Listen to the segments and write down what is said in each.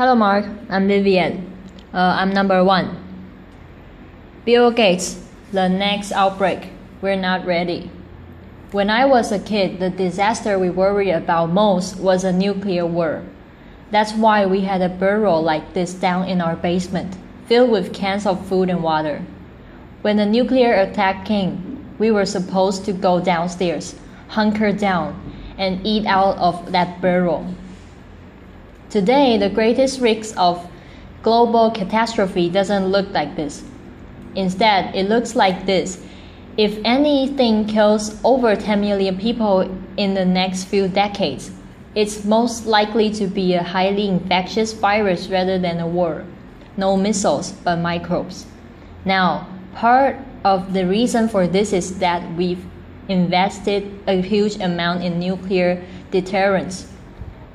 Hello Mark, I'm Vivian. I'm number 1. Bill Gates, the next outbreak. We're not ready. When I was a kid, the disaster we worried about most was a nuclear war. That's why we had a burrow like this down in our basement, filled with cans of food and water. When the nuclear attack came, we were supposed to go downstairs, hunker down, and eat out of that burrow. Today, the greatest risk of global catastrophe doesn't look like this. Instead, it looks like this. If anything kills over 10 million people in the next few decades, it's most likely to be a highly infectious virus rather than a war. No missiles, but microbes. Now, part of the reason for this is that we've invested a huge amount in nuclear deterrence.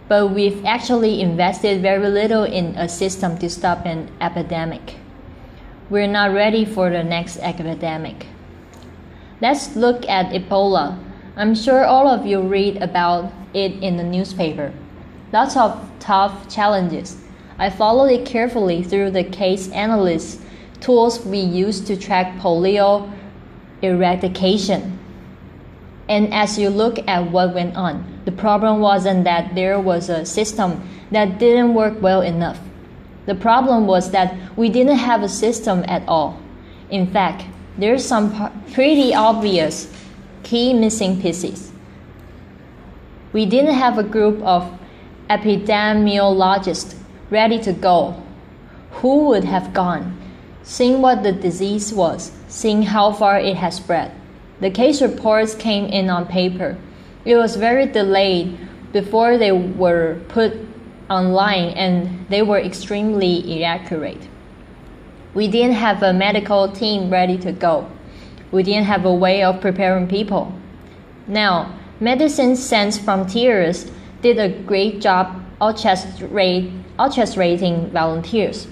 But we've actually invested very little in a system to stop an epidemic. We're not ready for the next epidemic. Let's look at Ebola. I'm sure all of you read about it in the newspaper. Lots of tough challenges. I followed it carefully through the case analysis tools we use to track polio eradication. And as you look at what went on, the problem wasn't that there was a system that didn't work well enough. The problem was that we didn't have a system at all. In fact, there's some pretty obvious key missing pieces. We didn't have a group of epidemiologists ready to go. Who would have gone, seeing what the disease was, seeing how far it has spread? The case reports came in on paper. It was very delayed before they were put online, and they were extremely inaccurate. We didn't have a medical team ready to go. We didn't have a way of preparing people. Now, Medicine Sans Frontières did a great job orchestrating volunteers.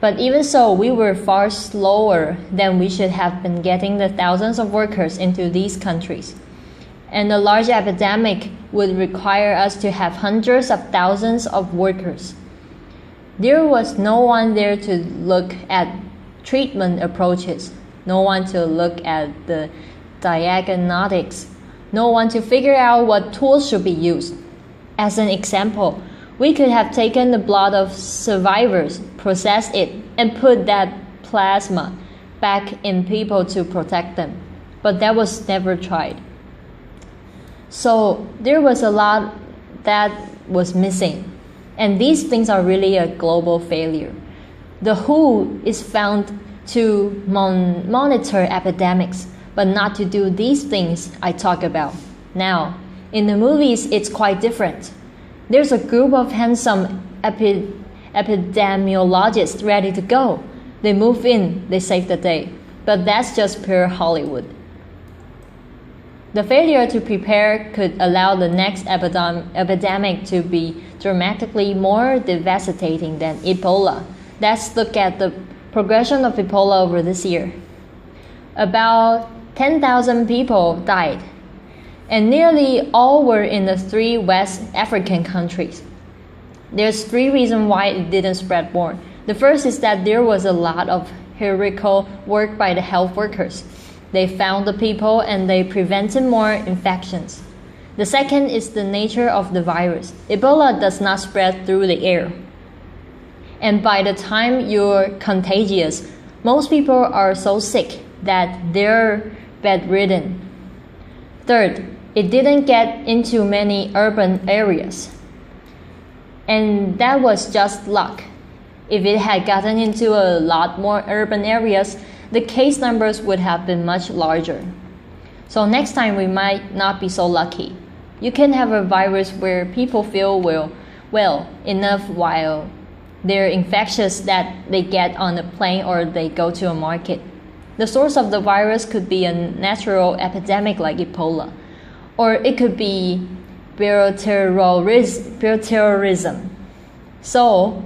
But even so, we were far slower than we should have been getting the thousands of workers into these countries. And a large epidemic would require us to have hundreds of thousands of workers. There was no one there to look at treatment approaches, no one to look at the diagnostics, no one to figure out what tools should be used. As an example, we could have taken the blood of survivors, processed it, and put that plasma back in people to protect them. But that was never tried. So there was a lot that was missing. And these things are really a global failure. The WHO is found to monitor epidemics, but not to do these things I talk about. Now, in the movies, it's quite different. There's a group of handsome epidemiologists ready to go. They move in, they save the day. But that's just pure Hollywood. The failure to prepare could allow the next epidemic to be dramatically more devastating than Ebola. Let's look at the progression of Ebola over this year. About 10,000 people died, and nearly all were in the 3 West African countries. There's 3 reasons why it didn't spread more. The first is that there was a lot of heroical work by the health workers. They found the people and they prevented more infections. The second is the nature of the virus. Ebola does not spread through the air. And by the time you're contagious, most people are so sick that they're bedridden. Third, it didn't get into many urban areas. And that was just luck. If it had gotten into a lot more urban areas, the case numbers would have been much larger. So next time we might not be so lucky. You can have a virus where people feel well enough while they're infectious that they get on a plane or they go to a market. The source of the virus could be a natural epidemic like Ebola, or it could be bioterrorism. So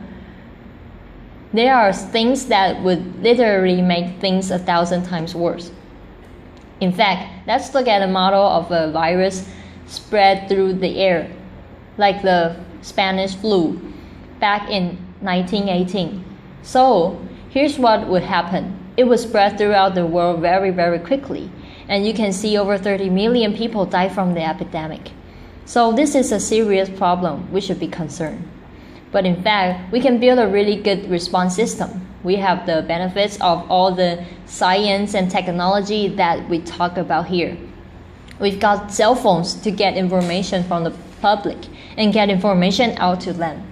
there are things that would literally make things 1,000 times worse. In fact, let's look at a model of a virus spread through the air, like the Spanish flu back in 1918. So here's what would happen. It would spread throughout the world very, very quickly. And you can see over 30 million people die from the epidemic. So this is a serious problem. We should be concerned. But in fact, we can build a really good response system. We have the benefits of all the science and technology that we talk about here. We've got cell phones to get information from the public and get information out to them.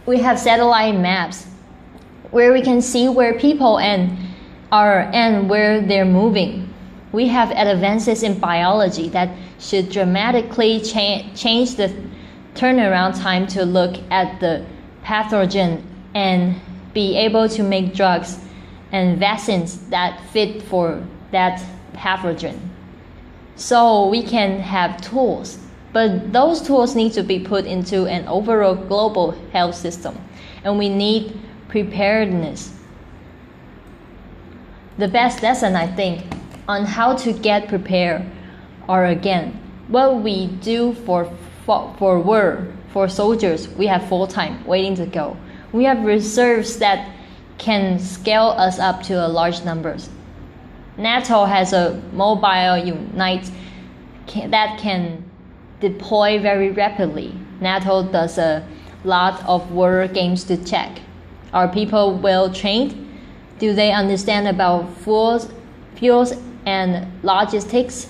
We have satellite maps where we can see where people are and where they're moving. We have advances in biology that should dramatically change the turnaround time to look at the pathogen and be able to make drugs and vaccines that fit for that pathogen. So we can have tools, but those tools need to be put into an overall global health system, and we need preparedness. The best lesson, I think, on how to get prepared are again, what we do for soldiers, we have full time waiting to go. We have reserves that can scale us up to a large numbers. NATO has a mobile unit that can deploy very rapidly. NATO does a lot of war games to check. Are people well trained? Do they understand about fuels and logistics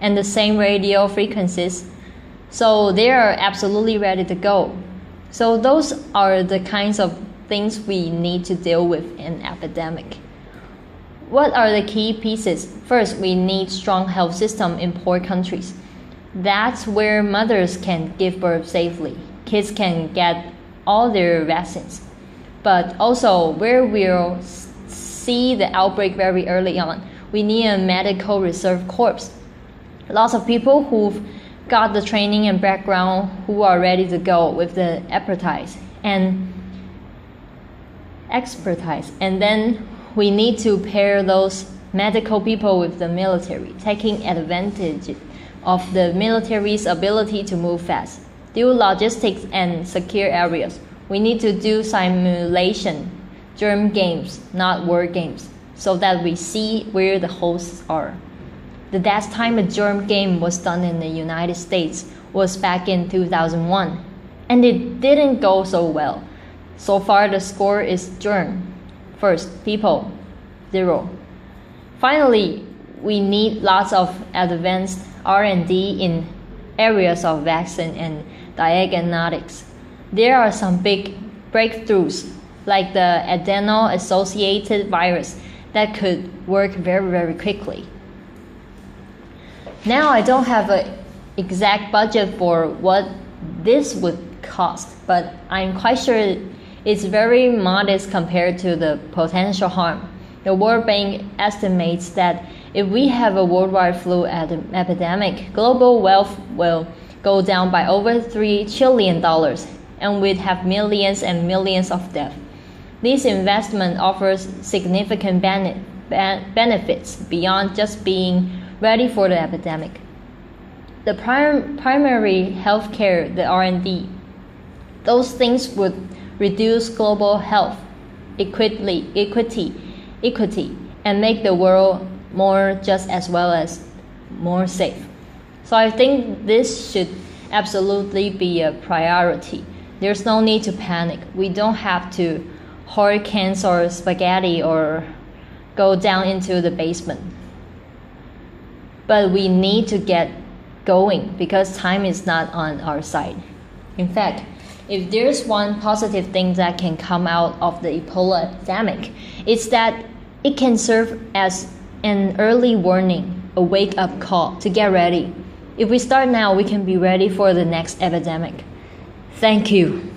and the same radio frequencies? So they are absolutely ready to go. So those are the kinds of things we need to deal with in epidemic. What are the key pieces? First, we need strong health system in poor countries. That's where mothers can give birth safely. Kids can get all their vaccines. But also where we'll see the outbreak very early on, we need a medical reserve corps. Lots of people who've got the training and background who are ready to go with the expertise. And then we need to pair those medical people with the military, taking advantage of the military's ability to move fast, do logistics and secure areas. We need to do simulation, germ games, not war games, so that we see where the hosts are. The last time a germ game was done in the United States was back in 2001, and it didn't go so well. So far the score is germ. First, people, 0. Finally, we need lots of advanced R&D in areas of vaccine and diagnostics. There are some big breakthroughs, like the adeno-associated virus, that could work very, very quickly. Now I don't have an exact budget for what this would cost, but I'm quite sure it's very modest compared to the potential harm. The World Bank estimates that if we have a worldwide flu epidemic, global wealth will go down by over $3 trillion, and we'd have millions and millions of deaths. This investment offers significant benefits beyond just being ready for the epidemic. The primary health care, the R&D, those things would reduce global health equity, and make the world more just as well as more safe. So I think this should absolutely be a priority. There's no need to panic. We don't have to hoard cans or spaghetti or go down into the basement. But we need to get going because time is not on our side. In fact, if there's one positive thing that can come out of the Ebola epidemic, it's that it can serve as an early warning, a wake-up call to get ready. If we start now, we can be ready for the next epidemic. Thank you.